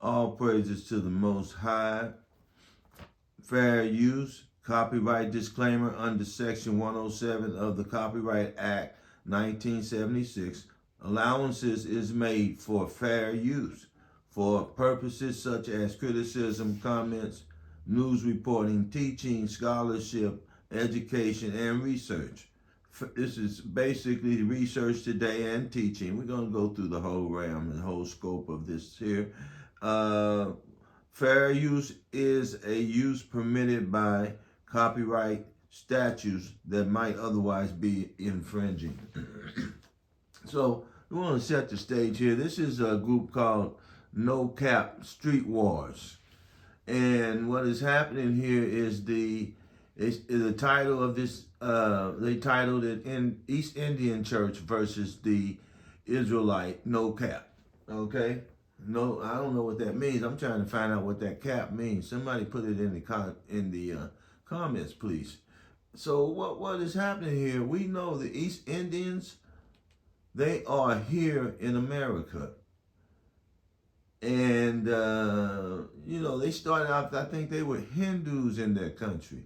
All praises to the Most High. Fair use. Copyright disclaimer under Section 107 of the Copyright Act 1976. Allowances is made for fair use for purposes such as criticism, comments, news reporting, teaching, scholarship, education, and research. This is basically research today and teaching. We're going to go through the whole realm and whole scope of this here. Fair use is a use permitted by copyright statutes that might otherwise be infringing. So we want to set the stage here. This is a group called No Cap Street Wars. And what is happening here is the title of this, they titled it in East Indian Church versus the Israelite No Cap. Okay? No, I don't know what that means. I'm trying to find out what that cap means. Somebody put it in the comments, please. So what is happening here? We know the East Indians, they are here in America. And, they started out, I think they were Hindus in their country.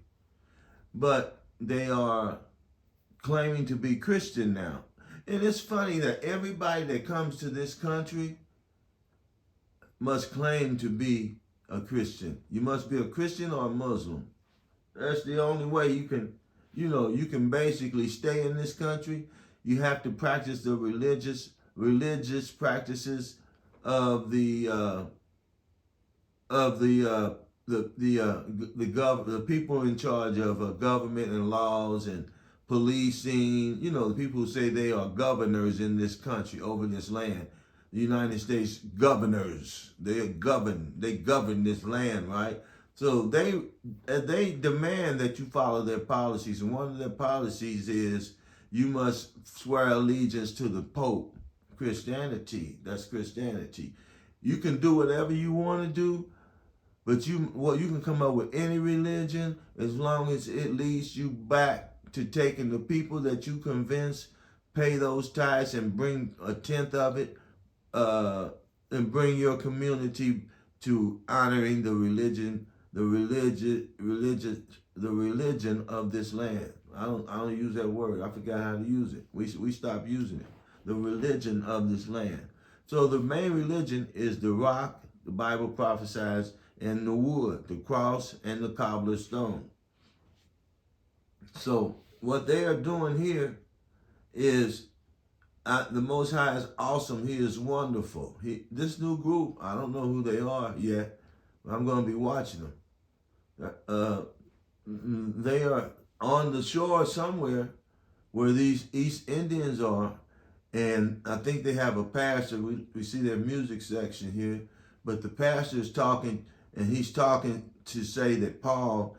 But they are claiming to be Christian now. And it's funny that everybody that comes to this country must claim to be a Christian. You must be a Christian or a Muslim. That's the only way you can basically stay in this country. You have to practice the religious practices of the people in charge of government and laws and policing. The people who say they are governors in this country over this land. The United States governors, they govern this land, right? So they demand that you follow their policies, and one of their policies is you must swear allegiance to the Pope. Christianity, that's Christianity. You can do whatever you want to do, but you can come up with any religion as long as it leads you back to taking the people that you convince, pay those tithes and bring a tenth of it. And bring your community to honoring the religion of this land. I don't use that word. I forgot how to use it. We stopped using it. The religion of this land. So the main religion is the rock, the Bible prophesies, and the wood, the cross and the cobbler's stone. So what they are doing here is the Most High is awesome. He is wonderful. This new group, I don't know who they are yet, but I'm going to be watching them. They are on the shore somewhere where these East Indians are, and I think they have a pastor. We see their music section here, but the pastor is talking, and he's talking to say that Paul,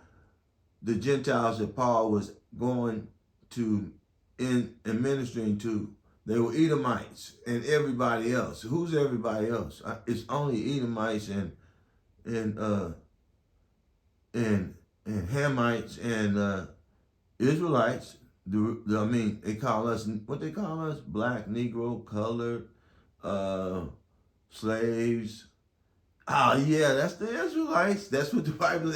the Gentiles that Paul was going to and ministering to, they were Edomites and everybody else. Who's everybody else? It's only Edomites and Hamites and Israelites. They call us, what they call us? Black, Negro, colored, slaves. Oh yeah, that's the Israelites. That's what the Bible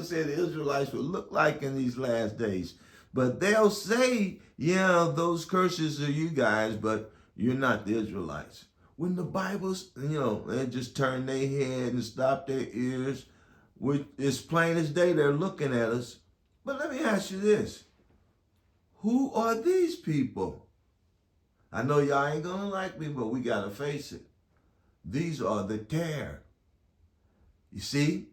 said the Israelites would look like in these last days. But they'll say, yeah, those curses are you guys, but you're not the Israelites. When the Bible's, they just turn their head and stop their ears. It's plain as day they're looking at us. But let me ask you this. Who are these people? I know y'all ain't gonna like me, but we gotta face it. These are the tare. You see?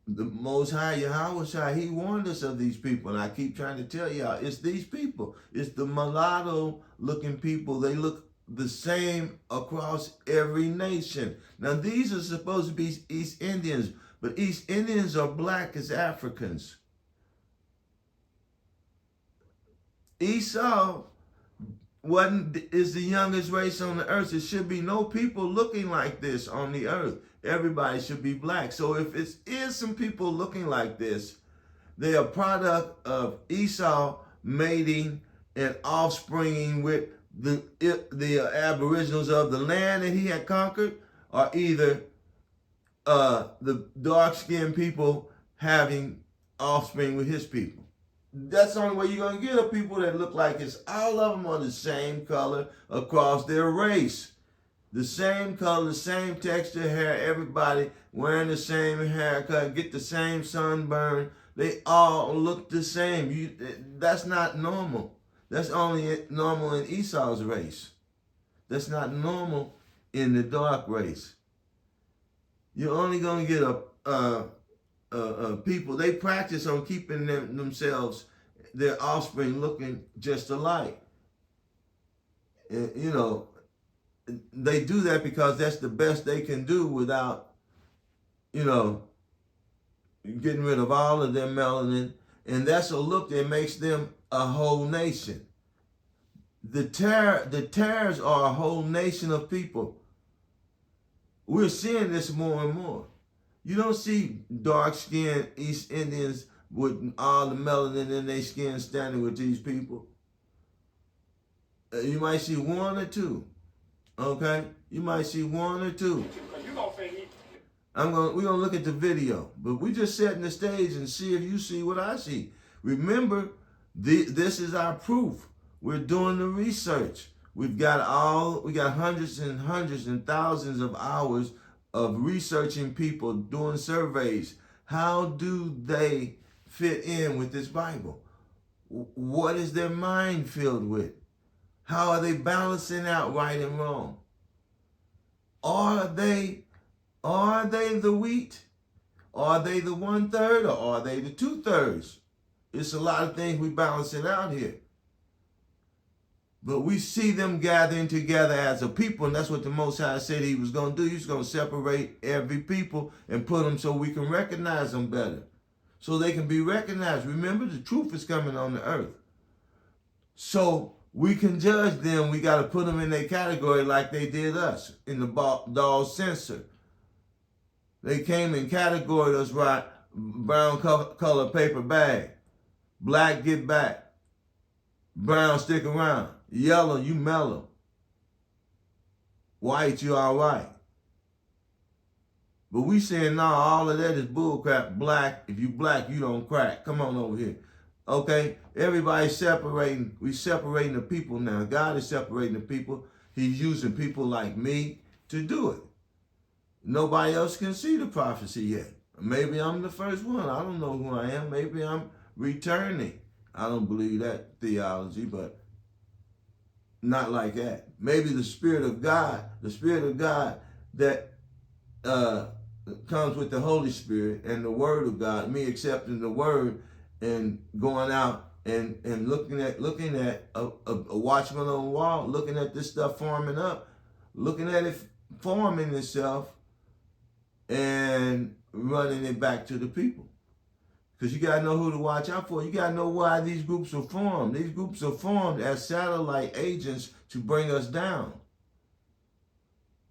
The Most High, Yahweh, He warned us of these people. And I keep trying to tell y'all, it's these people. It's the mulatto-looking people. They look the same across every nation. Now, these are supposed to be East Indians, but East Indians are black as Africans. Esau is the youngest race on the earth. There should be no people looking like this on the earth. Everybody should be black. So if it is some people looking like this, they are product of Esau mating and offspringing with the aboriginals of the land that he had conquered, or either the dark-skinned people having offspring with his people. That's the only way you're going to get a people that look like it's all of them are the same color across their race. The same color, the same texture hair, everybody wearing the same haircut, get the same sunburn. They all look the same. That's not normal. That's only normal in Esau's race. That's not normal in the dark race. You're only going to get people. They practice on keeping themselves, their offspring, looking just alike. You know, they do that because that's the best they can do without, you know, getting rid of all of their melanin. And that's a look that makes them a whole nation. The tares are a whole nation of people. We're seeing this more and more. You don't see dark-skinned East Indians with all the melanin in their skin standing with these people. You might see one or two. Okay? You might see one or two. We're gonna look at the video, but we just setting the stage and see if you see what I see. Remember, this is our proof. We're doing the research. We got hundreds and hundreds and thousands of hours of researching people, doing surveys. How do they fit in with this Bible? What is their mind filled with? How are they balancing out right and wrong? Are they the wheat? Are they the 1/3 or are they the 2/3? It's a lot of things we balancing out here. But we see them gathering together as a people, and that's what the Most High said he was going to do. He was going to separate every people and put them so we can recognize them better, so they can be recognized. Remember, the truth is coming on the earth. So we can judge them. We got to put them in their category like they did us in the Dawes Censor. They came and categorized us right. Brown color paper bag. Black, get back. Brown, stick around. Yellow, you mellow. White, you all right. But we saying, no, all of that is bullcrap. Black, if you black, you don't crack. Come on over here. Okay? Everybody's separating. We separating the people now. God is separating the people. He's using people like me to do it. Nobody else can see the prophecy yet. Maybe I'm the first one. I don't know who I am. Maybe I'm returning. I don't believe that theology, but not like that. Maybe the Spirit of God that comes with the Holy Spirit and the Word of God, me accepting the Word and going out and looking at a watchman on the wall, looking at this stuff forming up, looking at it forming itself and running it back to the people. Because you got to know who to watch out for. You got to know why these groups are formed. These groups are formed as satellite agents to bring us down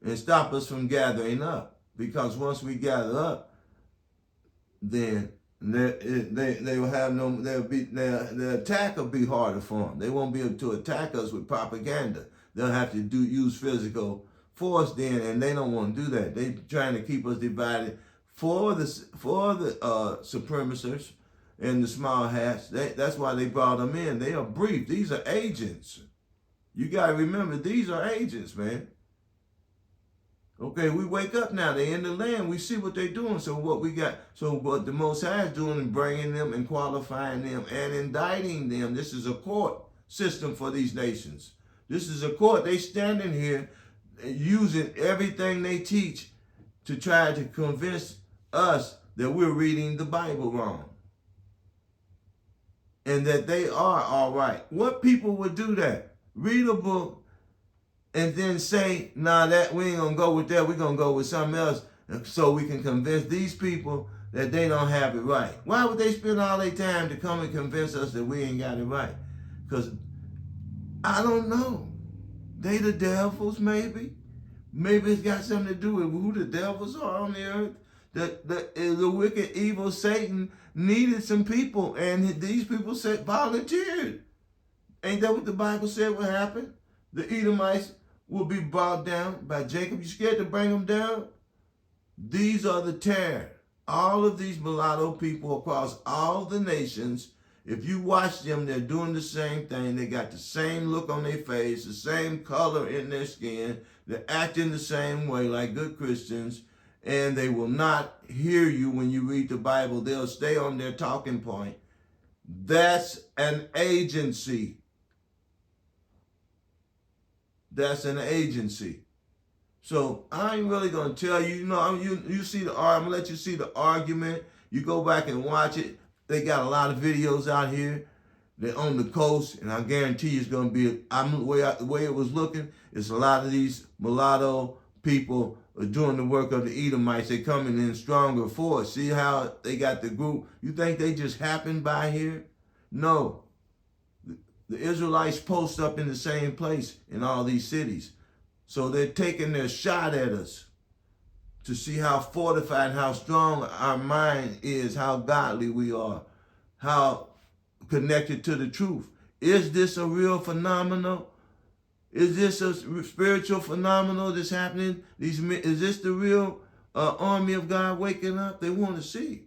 and stop us from gathering up. Because once we gather up, then they will have no. The attack will be harder for them. They won't be able to attack us with propaganda. They'll have to use physical force then, and they don't want to do that. They're trying to keep us divided. For the supremacists and the small hats, that's why they brought them in. They are brief. These are agents. You got to remember, these are agents, man. Okay, we wake up now. They in the land. We see what they're doing. So what the Most High is doing is bringing them and qualifying them and indicting them. This is a court system for these nations. This is a court. They standing here using everything they teach to try to convince us that we're reading the Bible wrong and that they are all right. What people would do that? Read a book and then say, nah, that we ain't gonna go with that, we're gonna go with something else so we can convince these people that they don't have it right. Why would they spend all their time to come and convince us that we ain't got it right? Because I don't know. They the devils, maybe. Maybe it's got something to do with who the devils are on the earth. The wicked, evil Satan needed some people, and these people volunteered. Ain't that what the Bible said would happen? The Edomites will be brought down by Jacob. You scared to bring them down? These are the tare. All of these mulatto people across all the nations, if you watch them, they're doing the same thing. They got the same look on their face, the same color in their skin. They're acting the same way like good Christians, and they will not hear you when you read the Bible. They'll stay on their talking point. That's an agency. That's an agency. So I ain't really gonna tell you. You see I'm gonna let you see the argument. You go back and watch it. They got a lot of videos out here. They're on the coast, and I guarantee you it's gonna be. The way it was looking, it's a lot of these mulatto people are doing the work of the Edomites. They coming in stronger force. See how they got the group? You think they just happened by here? No. The Israelites post up in the same place in all these cities. So they're taking their shot at us to see how fortified, how strong our mind is, how godly we are, how connected to the truth. Is this a real phenomenon? Is this a spiritual phenomenon that's happening? Is this the real army of God waking up? They want to see.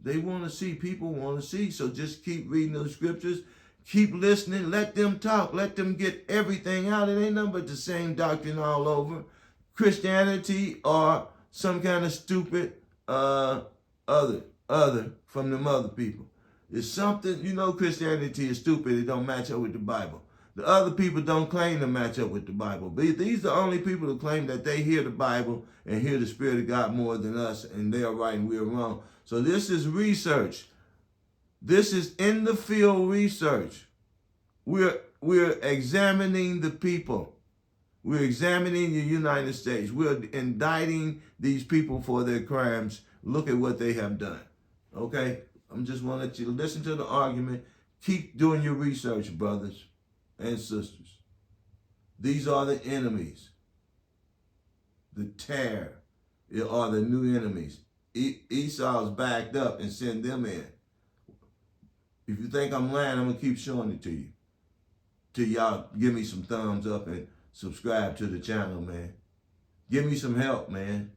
They want to see. People want to see. So just keep reading those scriptures. Keep listening. Let them talk. Let them get everything out. It ain't nothing but the same doctrine all over. Christianity or some kind of stupid other from them other people. It's something, Christianity is stupid. It don't match up with the Bible. The other people don't claim to match up with the Bible. But these are the only people who claim that they hear the Bible and hear the Spirit of God more than us, and they are right and we are wrong. So this is research. This is in the field research. We're examining the people. We're examining the United States. We're indicting these people for their crimes. Look at what they have done. Okay? I'm just want to let you listen to the argument. Keep doing your research, brothers and sisters. These are the enemies. The tare are the new enemies. Esau's backed up and sent them in. If you think I'm lying, I'm going to keep showing it to you. Till y'all give me some thumbs up and subscribe to the channel, man. Give me some help, man.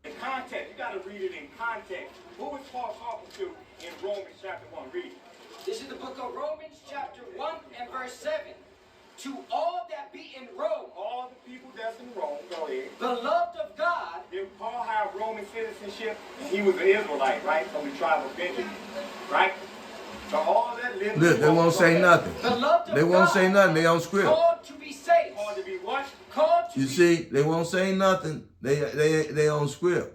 In context, you got to read it in context. Who is Paul talking to in Romans chapter 1? Read it. This is the book of Romans chapter 1 and verse 7. To all that be in Rome, all the people that's in Rome, go ahead. beloved of God. Did Paul have Roman citizenship? He was an Israelite, right? From the tribe of Benjamin, right? So all that lived. Look, they won't say nothing. Beloved of They won't God, say nothing. They on script. called to be saints. Called to be what? Called to You be see, they won't say nothing. They on script.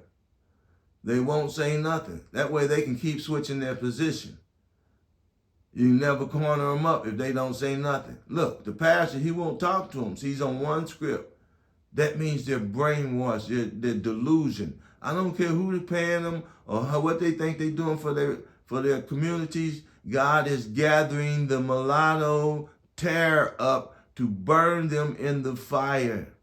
They won't say nothing. That way they can keep switching their position. You never corner them up if they don't say nothing. Look, the pastor, he won't talk to them. So he's on one script. That means they're brainwashed. They're delusion. I don't care who they're paying them or what they think they're doing for their communities. God is gathering the mulatto tare up to burn them in the fire.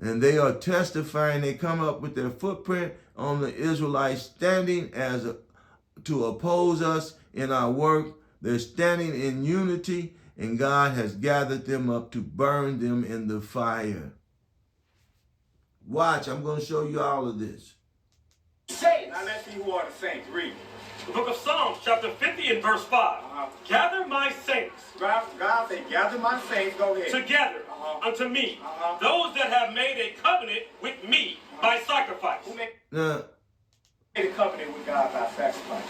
And they are testifying. They come up with their footprint on the Israelites standing to oppose us in our work. They're standing in unity, and God has gathered them up to burn them in the fire. Watch, I'm going to show you all of this. saints. Now let's see who are the saints. Read. The book of Psalms, chapter 50 and verse 5. Gather my saints God said, gather my saints, go ahead. together unto me, those that have made a covenant with me by sacrifice. Who made Now, a covenant with God by sacrifice?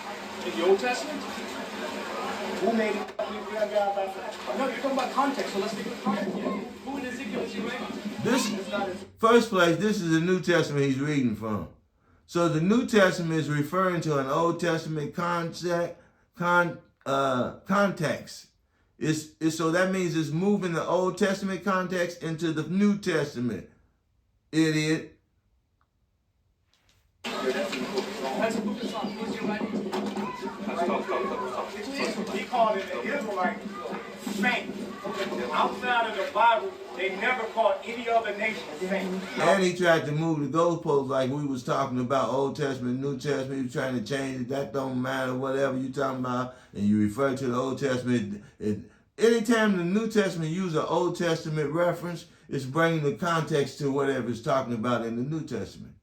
In the Old Testament? Who made a covenant with God by sacrifice? No, you're talking about context, so let's take the context. Who in Ezekiel is he writing? this first place, this is the New Testament he's reading from. So the New Testament is referring to an Old Testament context. So that means it's moving the Old Testament context into the New Testament. Idiot. That's a book of Psalms. Who's he writing? He called it an Israelite saint. Outside of the Bible, they never called any other nation saint. And he tried to move the goalposts like we was talking about Old Testament, New Testament. He was trying to change it. That don't matter, whatever you talking about. And you refer to the Old Testament. Anytime the New Testament use an Old Testament reference, It's bringing the context to whatever it's talking about in the New Testament.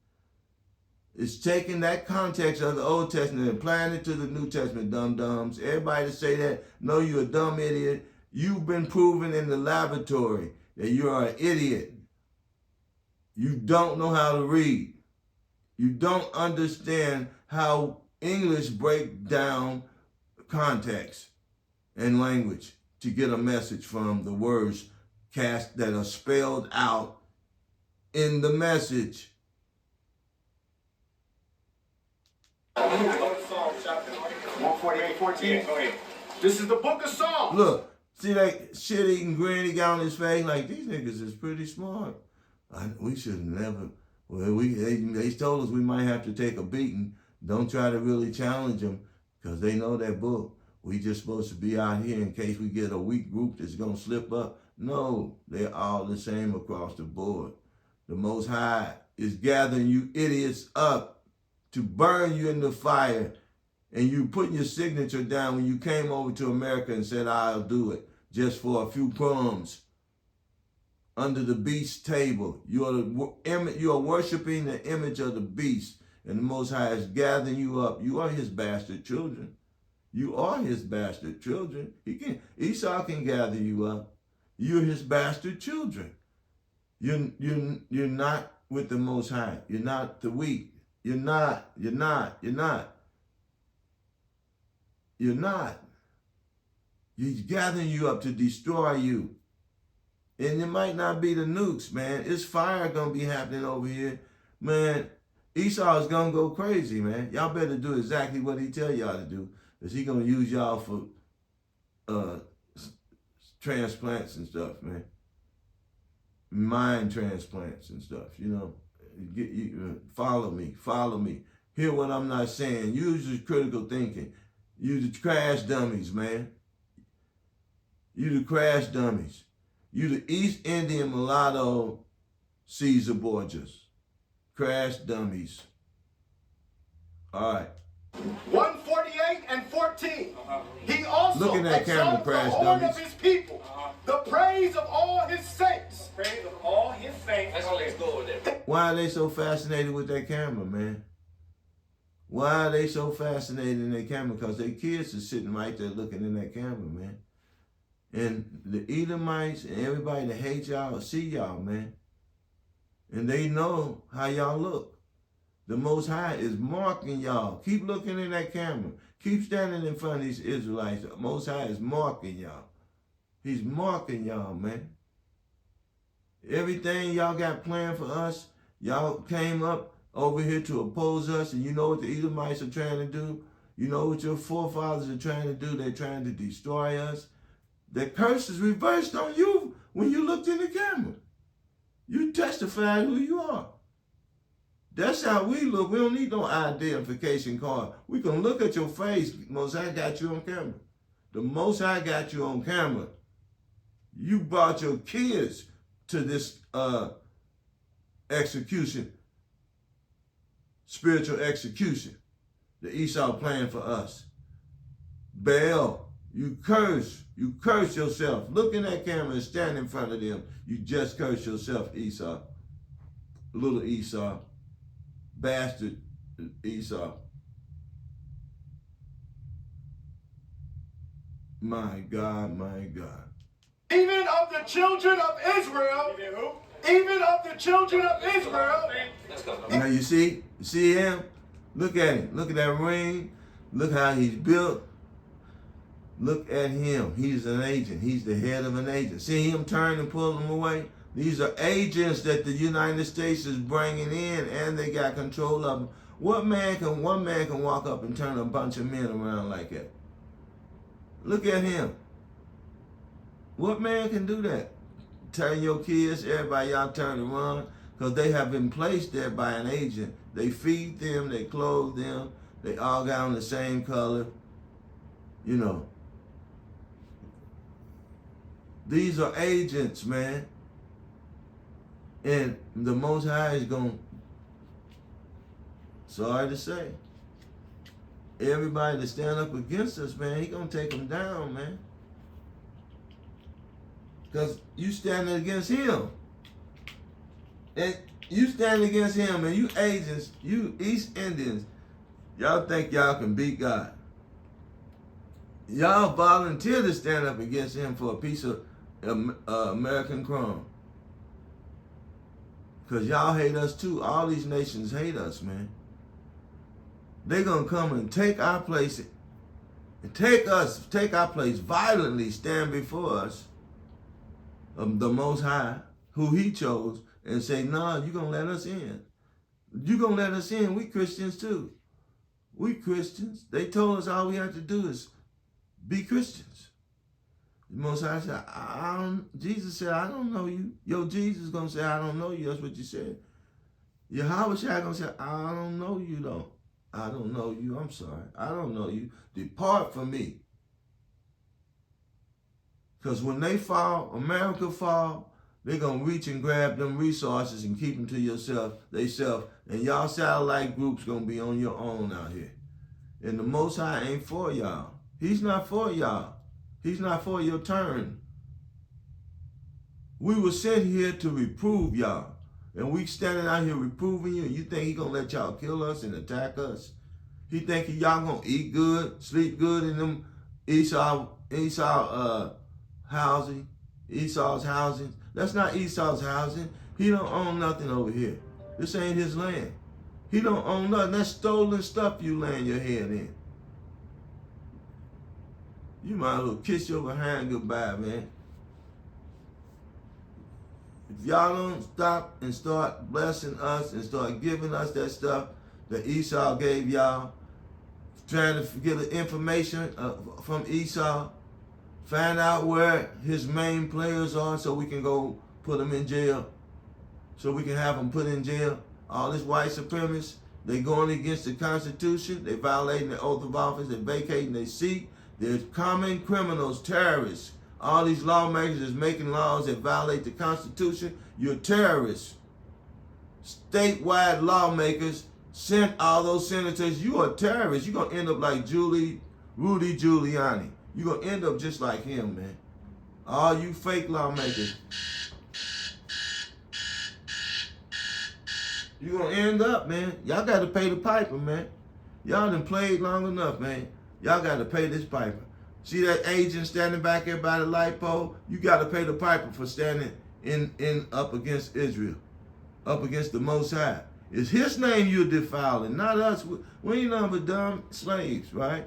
It's taking that context of the Old Testament and applying it to the New Testament, dum-dums. Everybody that say that, no, you're a dumb idiot. You've been proven in the laboratory that you are an idiot. You don't know how to read. You don't understand how English break down context and language to get a message from the words cast that are spelled out in the message. Go to Psalm chapter 148:14. Go ahead. This is the book of Psalms. Look, see that shit-eating grin he got on his face? Like, these niggas is pretty smart. We should have never. Well, they told us we might have to take a beating. Don't try to really challenge them because they know that book. We just supposed to be out here in case we get a weak group that's going to slip up. No, they're all the same across the board. The Most High is gathering you idiots up to burn you in the fire, and you putting your signature down when you came over to America and said, I'll do it, just for a few crumbs. Under the beast table. You are worshiping the image of the beast, and the Most High is gathering you up. You are his bastard children. You are his bastard children. Esau can gather you up. You're his bastard children. You're not with the Most High. You're not the weak. You're not. He's gathering you up to destroy you. And it might not be the nukes, man. It's fire gonna be happening over here. Man, Esau is gonna go crazy, man. Y'all better do exactly what he tell y'all to do. Because he gonna use y'all for transplants and stuff, man. Mind transplants and stuff, you know. Follow me. Hear what I'm not saying. Use your critical thinking. You the crash dummies, man. You the crash dummies. You the East Indian mulatto Caesar Borgias. Crash dummies. All right. 148:14. He also Look at that camera, exalts the crash horn dummies. of his people, the praise of all his saints. Praise of all his saints. Let's go with it. Why are they so fascinated with that camera, man? Why are they so fascinated in that camera? Because their kids are sitting right there looking in that camera, man. And the Edomites and everybody that hates y'all see y'all, man. And they know how y'all look. The Most High is marking y'all. Keep looking in that camera. Keep standing in front of these Israelites. The Most High is marking y'all. He's marking y'all, man. Everything y'all got planned for us, y'all came up over here to oppose us, and you know what the Edomites are trying to do? You know what your forefathers are trying to do? They're trying to destroy us. The curse is reversed on you when you looked in the camera. You testified who you are. That's how we look. We don't need no identification card. We can look at your face. Most High got you on camera. The Most High got you on camera. You brought your kids to this execution, spiritual execution. The Esau plan for us. Baal, you curse yourself. Look in that camera and stand in front of them. You just curse yourself, Esau. Little Esau. Bastard Esau. My God, my God. Even of the children of Israel. Even of the children of Israel. Let's go. Now you see him? Look at him. Look at that ring. Look how he's built. Look at him. He's an agent. He's the head of an agent. See him turn and pull them away? These are agents that the United States is bringing in, and they got control of them. One man can walk up and turn a bunch of men around like that? Look at him. What man can do that? Turn your kids, everybody y'all turn and run, because they have been placed there by an agent. They feed them, they clothe them, they all got on the same color. You know. These are agents, man. And the Most High is going, sorry to say, everybody that stand up against us, man, he going to take them down, man. Because you standing against him. And you stand against him, and you agents, you East Indians, y'all think y'all can beat God. Y'all volunteer to stand up against him for a piece of American crumb. Because y'all hate us too. All these nations hate us, man. They're going to come and take our place, and take our place violently, stand before us, the Most High, who he chose, and say, nah, you're going to let us in. You're going to let us in. We Christians too. We Christians. They told us all we have to do is be Christians. The Most High said, Jesus said, I don't know you. Yo, Jesus is going to say, I don't know you. That's what you said. Yahweh Shai going to say, I don't know you though. I don't know you. I'm sorry. I don't know you. Depart from me. Because when they fall, America fall, they're going to reach and grab them resources and keep them to yourself, theyself. And y'all satellite groups going to be on your own out here. And the Most High ain't for y'all. He's not for y'all. He's not for your turn. We were sent here to reprove y'all. And we standing out here reproving you, and you think he gonna let y'all kill us and attack us? He think y'all gonna eat good, sleep good in them Esau's housing. That's not Esau's housing. He don't own nothing over here. This ain't his land. He don't own nothing. That's stolen stuff you laying your head in. You might as well kiss your behind goodbye, man. If y'all don't stop and start blessing us and start giving us that stuff that Esau gave y'all, trying to get the information from Esau, find out where his main players are so we can go put them in jail, so we can have them put in jail. All this white supremacists, they going against the Constitution, they violating the oath of office, they vacating their seat. They're common criminals, terrorists. All these lawmakers is making laws that violate the Constitution. You're terrorists. Statewide lawmakers sent all those senators. You are terrorists. You're going to end up like Rudy Giuliani. You're going to end up just like him, man. All you fake lawmakers. You're going to end up, man. Y'all got to pay the piper, man. Y'all done played long enough, man. Y'all got to pay this piper. See that agent standing back there by the light pole? You got to pay the piper for standing in up against Israel, up against the Most High. It's his name you're defiling, not us. We ain't nothing but dumb slaves, right?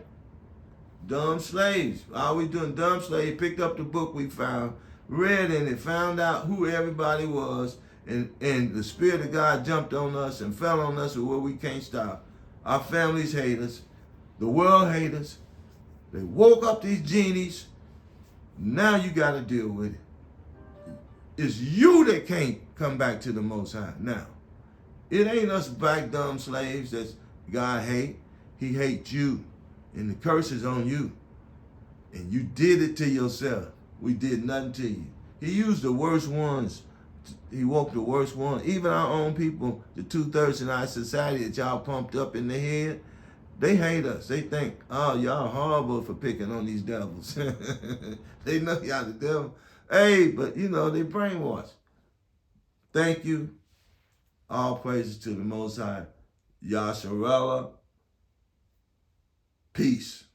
Dumb slaves. All we doing, dumb slaves, picked up the book we found, read in it, found out who everybody was, and the Spirit of God jumped on us and fell on us where we can't stop. Our families hate us. The world hate us. They woke up these genies. Now you got to deal with it. It's you that can't come back to the Most High now. It ain't us black dumb slaves that God hate. He hates you. And the curse is on you. And you did it to yourself. We did nothing to you. He used the worst ones. He woke the worst ones. Even our own people, the 2/3 in our society that y'all pumped up in the head, they hate us. They think, oh, y'all horrible for picking on these devils. They know y'all the devil. Hey, but you know, they brainwashed. Thank you. All praises to the Most High. Yasharella. Peace.